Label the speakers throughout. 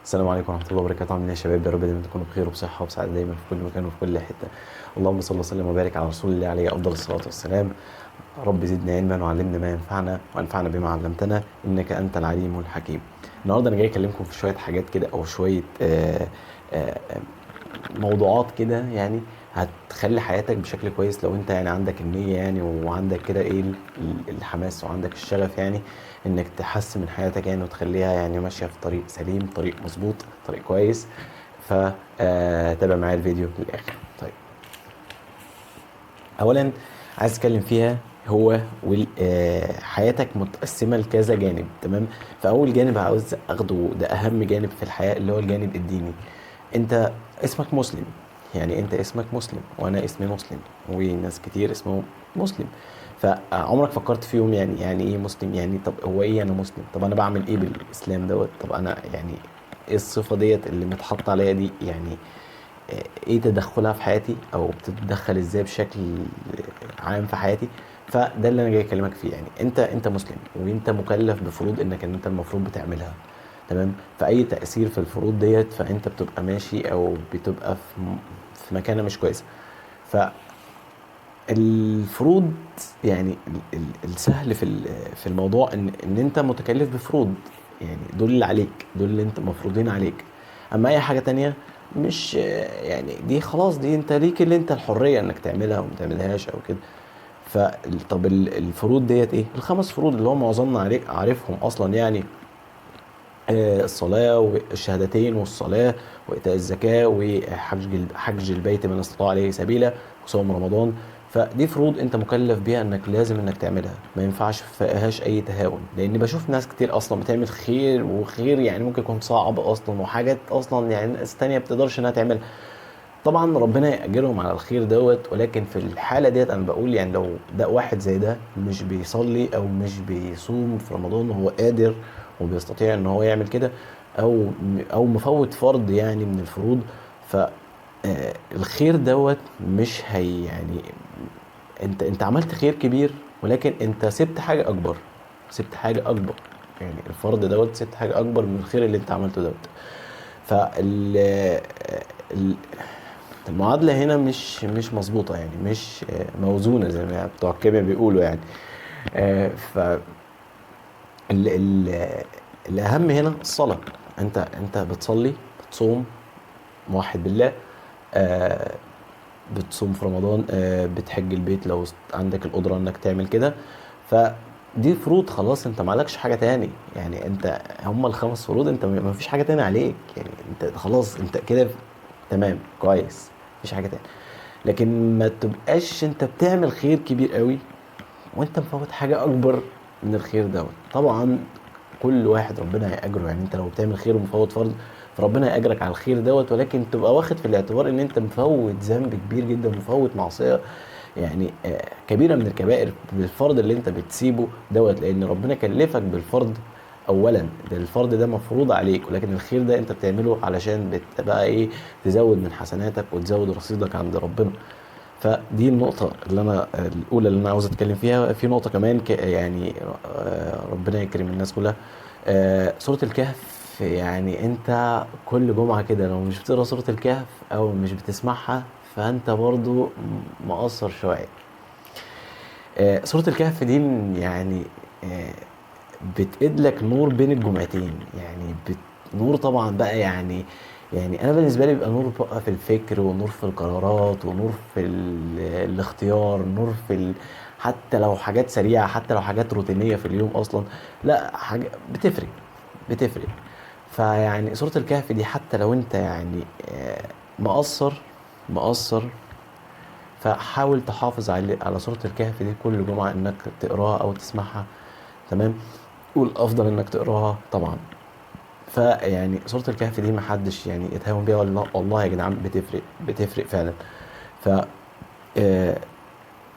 Speaker 1: السلام عليكم ورحمة الله وبركاته. عاملين ايه يا شباب؟ يا رب دايما تكونوا بخير وبصحة وبسعادة دايما في كل مكان وفي كل حتة. اللهم صل وسلم وبارك على رسول الله عليه أفضل الصلاة والسلام. رب زدنا علما وعلمنا ما ينفعنا وانفعنا بما علمتنا إنك أنت العليم الحكيم. النهارده أنا جاي أكلمكم في شوية حاجات كده أو شوية آه موضوعات كده، يعني هتخلي حياتك بشكل كويس لو انت يعني عندك النية، يعني وعندك كده ايه الحماس وعندك الشغف، يعني انك تحسن من حياتك يعني وتخليها يعني ماشية في طريق سليم، طريق مظبوط، طريق كويس. فتابع معايا الفيديو للآخر. طيب، اولا عايز اتكلم فيها هو حياتك متقسمة لكذا جانب، تمام؟ فاول جانب عاوز اخده، ده اهم جانب في الحياة، اللي هو الجانب الديني. انت اسمك مسلم، يعني انت اسمك مسلم وانا اسمي مسلم وناس كتير اسمهم مسلم. فعمرك فكرت في يوم يعني ايه مسلم؟ يعني طب هو ايه انا مسلم؟ طب انا بعمل ايه بالاسلام دوت؟ طب انا يعني ايه الصفة ديت اللي متحط عليا دي؟ يعني ايه تدخلها في حياتي او بتتدخل ازاي بشكل عام في حياتي؟ فده اللي انا جاي اكلمك فيه. يعني انت مسلم وانت مكلف بفروض انك انت المفروض بتعملها، تمام؟ فاي تاثير في الفروض ديت فانت بتبقى ماشي او بتبقى في مكانه مش كويسه. فالفروض يعني السهل في الموضوع ان انت متكلف بفروض، يعني دول اللي عليك، دول اللي انت مفروضين عليك. اما اي حاجه تانية مش يعني دي خلاص، دي انت ليك اللي انت الحريه انك تعملها وما تعملهاش او كده. طب الفروض ديت ايه؟ الخمس فروض اللي هو معظمنا عارفهم اصلا، يعني الصلاة والشهادتين والصلاة وإيتاء الزكاة حج البيت من استطاع عليه سبيلا وصوم رمضان. فدي فروض انت مكلف بيها انك لازم انك تعملها، ما ينفعش فيهاش اي تهاون، لان بشوف ناس كتير اصلا بتعمل خير، وخير يعني ممكن يكون صعب اصلا، وحاجات اصلا يعني ناس تانية بتقدرش انها تعملها. طبعا ربنا يأجرهم على الخير دوت، ولكن في الحالة ديت انا بقول يعني لو ده واحد زي ده مش بيصلي او مش بيصوم في رمضان وهو قادر وبيستطيع ان هو يعمل كده، او مفوت فرض يعني من الفروض، ف الخير دوت مش هي يعني انت عملت خير كبير، ولكن انت سبت حاجة اكبر، سبت حاجة اكبر. يعني الفرض دوت سبت حاجة اكبر من الخير اللي انت عملته دوت. فال ال- المعادلة هنا مش مظبوطة، يعني مش موزونة زي ما بتوع الكيمياء بيقولوا يعني. ف ال ال الأهم هنا الصلاة. انت بتصلي، بتصوم، موحد بالله، آه، بتصوم في رمضان، بتحج البيت لو عندك القدرة انك تعمل كده. فدي فروض خلاص، انت معلكش حاجة تاني. يعني انت هم الخمس فروض، انت ما فيش حاجة تاني عليك، يعني انت خلاص انت كده تمام كويس، مفيش حاجة تاني. لكن ما تبقاش انت بتعمل خير كبير قوي وانت مفوت حاجة اكبر من الخير دوت. طبعا كل واحد ربنا هيأجره، يعني انت لو بتعمل خير ومفوت فرض فربنا هيأجرك على الخير دوت، ولكن تبقى واخد في الاعتبار ان انت مفوت ذنب كبير جدا، مفوت معصية يعني كبيرة من الكبائر بالفرض اللي انت بتسيبه دوت، لان ربنا كلفك بالفرض. اولا ده الفرض ده مفروض عليك، ولكن الخير ده انت بتعمله علشان بقى ايه؟ تزود من حسناتك وتزود رصيدك عند ربنا. فدي النقطة اللي أنا الأولى اللي أنا عاوز أتكلم فيها. في نقطة كمان يعني ربنا يكرم الناس كلها. سورة الكهف، يعني أنت كل جمعة كده لو مش بتقرأ سورة الكهف أو مش بتسمعها فأنت برضو مقصر شوية. سورة الكهف دي يعني آه، بتقيد لك نور بين الجمعتين، يعني نور طبعا بقى، يعني انا بالنسبه لي بيبقى نور بقى في الفكر، ونور في القرارات، ونور في الاختيار، نور حتى لو حاجات سريعه، حتى لو حاجات روتينيه في اليوم اصلا، لا حاجه بتفرق. فيعني سوره الكهف دي حتى لو انت يعني مقصر، فحاول تحافظ على سوره الكهف دي كل جمعه انك تقراها او تسمعها، تمام؟ والافضل انك تقراها طبعا. فيعني سورة الكهف دي محدش يعني يتهاون بيها، والله يا جدعان بتفرق فعلا. ف آه،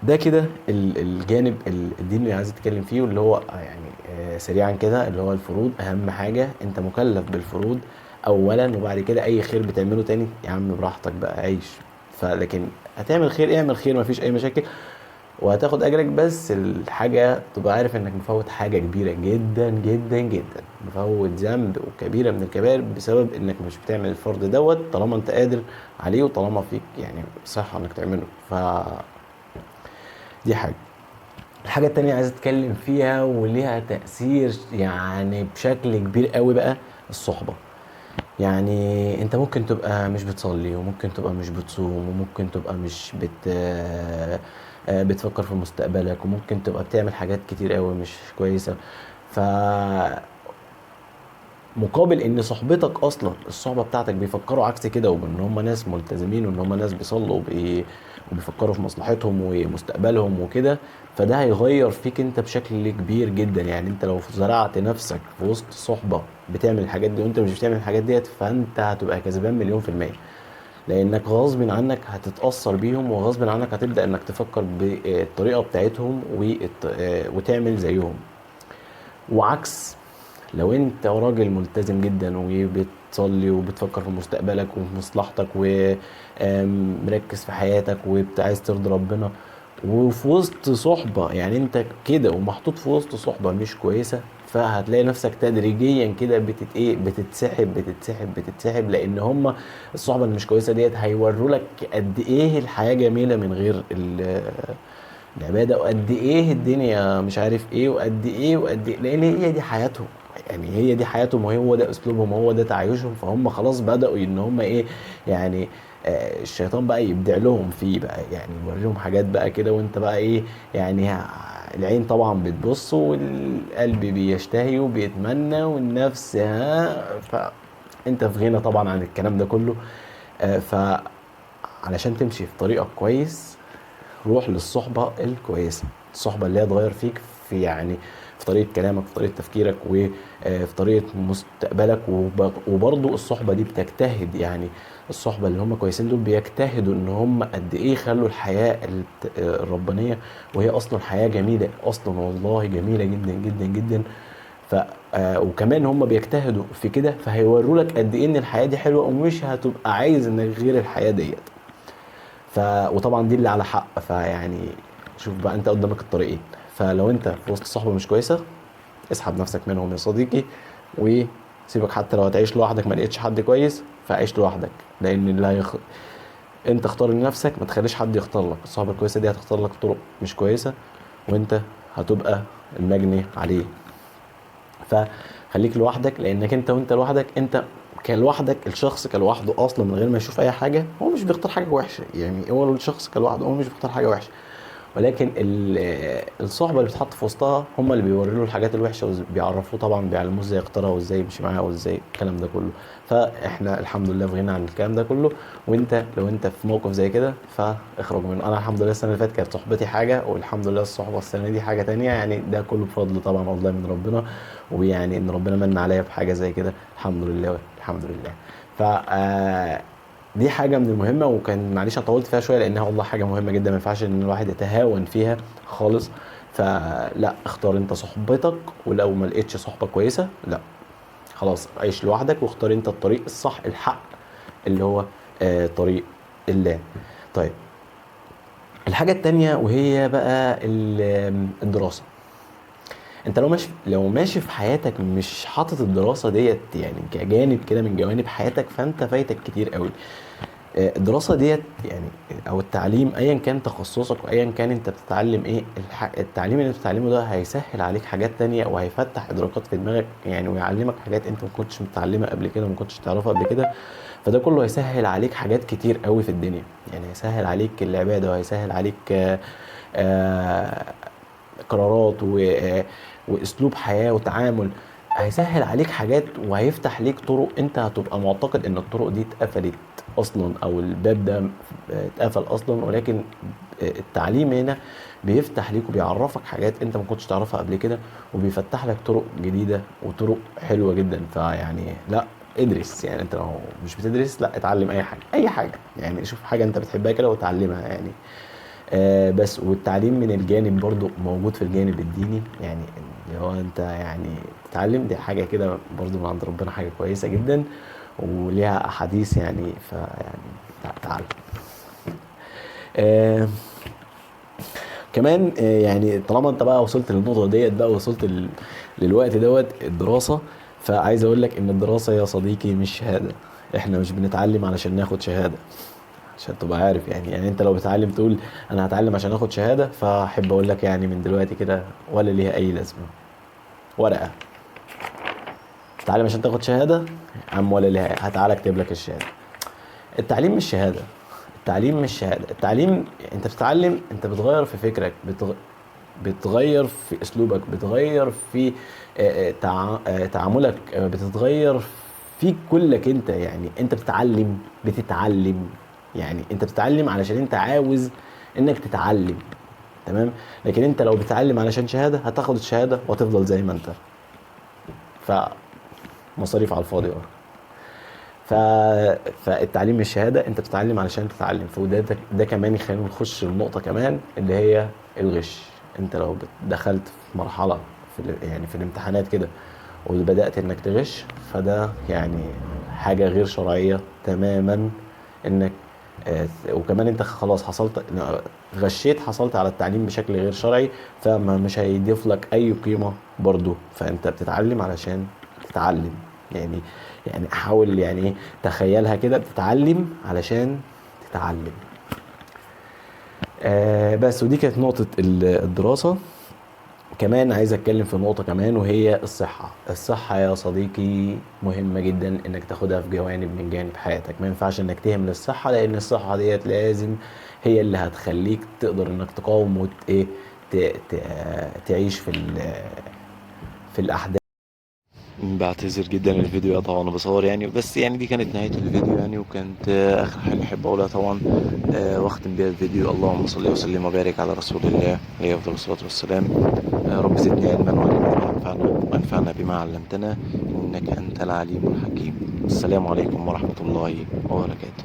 Speaker 1: ده كده الجانب الديني اللي عايز اتكلم فيه، واللي هو يعني سريعا كده، اللي هو الفروض. اهم حاجة انت مكلف بالفروض اولا، وبعد كده اي خير بتعمله تاني يا عم براحتك بقى عيش. فلكن هتعمل خير اعمل خير، مفيش اي مشاكل. وهتاخد اجرك، بس الحاجه تبقى عارف انك مفوت حاجه كبيره جدا جدا جدا، مفوت ذنب وكبيره من الكبائر بسبب انك مش بتعمل الفرض دوت طالما انت قادر عليه وطالما فيك يعني صحه انك تعمله. دي حاجه. الحاجه التانية عايز اتكلم فيها وليها تاثير يعني بشكل كبير قوي بقى، الصحبه. يعني انت ممكن تبقى مش بتصلي، وممكن تبقى مش بتصوم، وممكن تبقى مش بتفكر في مستقبلك، وممكن تبقى بتعمل حاجات كتير قوي مش كويسة. فمقابل ان صحبتك اصلا الصحبة بتاعتك بيفكروا عكس كده، وان هم ناس ملتزمين، وان هم ناس بيصلوا وبيفكروا في مصلحتهم ومستقبلهم وكده، فده هيغير فيك انت بشكل كبير جدا. يعني انت لو زرعت نفسك في وسط صحبة بتعمل الحاجات دي وانت مش بتعمل الحاجات ديت، فانت هتبقى كسبان مليون في المية، لانك غصب عنك هتتأثر بيهم، وغصب عنك هتبدأ انك تفكر بالطريقة بتاعتهم وتعمل زيهم. وعكس لو انت راجل ملتزم جدا وبتصلي وبتفكر في مستقبلك وفي مصلحتك ومركز في حياتك وعايز ترضي ربنا، وفي وسط صحبة يعني انت كده ومحطوط في وسط صحبة مش كويسة، فهتلاقي نفسك تدريجيا كده بتتسحب، لان هما الصحبة اللي مش كويسة ديت هيوروا لك قد ايه الحياة جميلة من غير العبادة، وقد ايه الدنيا مش عارف ايه، وقد ايه لان هي دي حياتهم. يعني هي دي حياتهم، وهو ده اسلوبهم، وهو ده تعايشهم، فهم خلاص بدأوا ان هم ايه يعني، الشيطان بقى يبدع لهم فيه بقى، يعني يوريهم حاجات بقى كده، وانت بقى ايه يعني، العين طبعا بتبص والقلب بيشتهي وبيتمنى والنفس فانت في غنى طبعا عن الكلام ده كله. فعلشان تمشي في طريقك كويس، روح للصحبة الكويسة، الصحبة اللي هي تغير فيك في يعني في طريقة كلامك، في طريقة تفكيرك، وفي طريقة مستقبلك. وبرضو الصحبة دي بتجتهد، يعني الصحبة اللي هم كويسين دول بيجتهدوا ان هم قد ايه يخلوا الحياة الربانية، وهي اصلا حياة جميلة اصلا، والله جميلة جدا جدا جدا. ف وكمان هم بيجتهدوا في كده، فهيوروا لك قد ايه ان الحياة دي حلوة، ومش هتبقى عايز انك غير الحياة ديت. وطبعا دي اللي على حق. فيعني شوف بقى انت قدامك الطريقين، فلو انت في وسط صحبه مش كويسه، اسحب نفسك منهم يا صديقي، وسيبك حتى لو هتعيش لوحدك ما لقيتش حد كويس، فعيش لوحدك، لان انت اختار لنفسك، ما تخليش حد يختار لك. الصحبه الكويسه دي هتختار لك طرق مش كويسه، وانت هتبقى المجني عليه. فخليك لوحدك، لانك وانت لوحدك انت كلوحدك، الشخص كلوحده اصلا من غير ما يشوف اي حاجه هو مش بيختار حاجه وحشه. يعني هو الشخص كلوحده هو مش بيختار حاجه وحشه، ولكن الصحبه اللي بتحط في وسطها هم اللي بيوروا له الحاجات الوحشه، وبيعرفوه طبعا، بيعلموه ازاي يختارها وازاي يمشي معاها وازاي الكلام ده كله. فاحنا الحمد لله في غنى عن الكلام ده كله. وانت لو انت في موقف زي كده فاخرج منه. انا الحمد لله السنه اللي فاتت كانت صحبتي حاجه، والحمد لله الصحبه السنه دي حاجه تانية، يعني ده كله بفضل طبعا والله من ربنا، ويعني ان ربنا من عليا بحاجه زي كده، الحمد لله الحمد لله. ف دي حاجه من المهمه، وكان معلش انا طولت فيها شويه لانها والله حاجه مهمه جدا، ما ينفعش ان الواحد يتهاون فيها خالص. فلا، اختار انت صحبتك، ولو ما لقيتش صحبه كويسه لا خلاص عيش لوحدك، واختار انت الطريق الصح الحق اللي هو طريق الله. طيب، الحاجه التانية وهي بقى الدراسه. انت لو ماشي في حياتك مش حاطط الدراسه ديت يعني كجانب كده من جوانب حياتك، فانت فايتك كتير قوي. الدراسة ديت يعني، او التعليم ايا كان تخصصك وايا كان انت بتتعلم ايه، التعليم اللي بتتعلمه ده هيسهل عليك حاجات تانية، وهيفتح ادراكات في دماغك يعني، ويعلمك حاجات انت ما كنتش متعلمها قبل كده وما كنتش تعرفها قبل كده. فده كله هيسهل عليك حاجات كتير قوي في الدنيا، يعني هيسهل عليك العبادة، وهيسهل عليك آه، قرارات واسلوب حياة وتعامل. هيسهل عليك حاجات، وهيفتح ليك طرق انت هتبقى معتقد ان الطرق دي اتقفلت اصلا، او الباب ده اتقفل اصلا، ولكن التعليم هنا بيفتح ليك وبيعرفك حاجات انت ما كنتش تعرفها قبل كده، وبيفتح لك طرق جديدة وطرق حلوة جدا. فيعني لا، ادرس. يعني انت لو مش بتدرس، لا اتعلم اي حاجة، اي حاجة يعني، شوف حاجة انت بتحبها كده وتعلمها يعني. بس والتعليم من الجانب برضو موجود في الجانب الديني، يعني اللي هو انت يعني تتعلم، دي حاجة كده برضو من عند ربنا، حاجة كويسة جدا وليها أحاديث يعني. فيعني تعال. آه كمان يعني طالما انت بقى وصلت للنقطه ديت بقى، وصلت للوقت دوت الدراسه، فعايز اقول لك ان الدراسه يا صديقي مش شهاده. احنا مش بنتعلم علشان ناخد شهاده، عشان تبقى عارف يعني انت لو بتتعلم تقول انا هتعلم عشان اخد شهاده، فاحب اقول لك يعني من دلوقتي كده ولا ليها اي لازمه. ورقه تتعلم عشان تاخد شهاده يا عم، ولا ليها، هتعالى اكتب لك الشهاده. التعليم مش شهاده، التعليم مش شهاده. التعليم انت بتتعلم، انت بتغير في فكرك، بتغير في اسلوبك، بتغير في تعاملك، بتتغير في كلك انت. يعني انت بتتعلم يعني انت بتتعلم علشان انت عاوز انك تتعلم، تمام. لكن انت لو بتتعلم علشان شهاده، هتاخد الشهاده وهتفضل زي ما انت، فمصاريف على الفاضي. ف... فالتعليم مش شهاده، انت بتتعلم علشان تتعلم. ده كمان يخلينا نخش لنقطه كمان اللي هي الغش. انت لو دخلت في مرحله يعني في الامتحانات كده وبدات انك تغش، فده يعني حاجه غير شرعيه تماما. انك وكمان انت خلاص حصلت، غشيت، حصلت على التعليم بشكل غير شرعي، فما مش هيضيف لك اي قيمه برضو. فانت بتتعلم علشان تتعلم. يعني يعني احاول يعني ايه، تخيلها كده، بتتعلم علشان تتعلم. بس ودي كانت نقطة الدراسة. كمان عايز اتكلم في نقطة كمان، وهي الصحة يا صديقي مهمة جدا انك تاخدها في جوانب من جانب حياتك. ما ينفعش انك تهمل الصحة، لان الصحة ديت لازم هي اللي هتخليك تقدر انك تقاوم ايه، تعيش في الاحداث. بعتذر جدا من الفيديو طبعا، انا بصور يعني، بس يعني دي كانت نهاية الفيديو يعني، وكانت اخر حاجة احب اقولها طبعا واختم بيها الفيديو. اللهم صل وسلم وبارك على رسول الله عليه افضل الصلاة والسلام. رب زدني علما وعلمنا وانفعنا بما علمتنا، انك انت العليم الحكيم. السلام عليكم ورحمة الله وبركاته.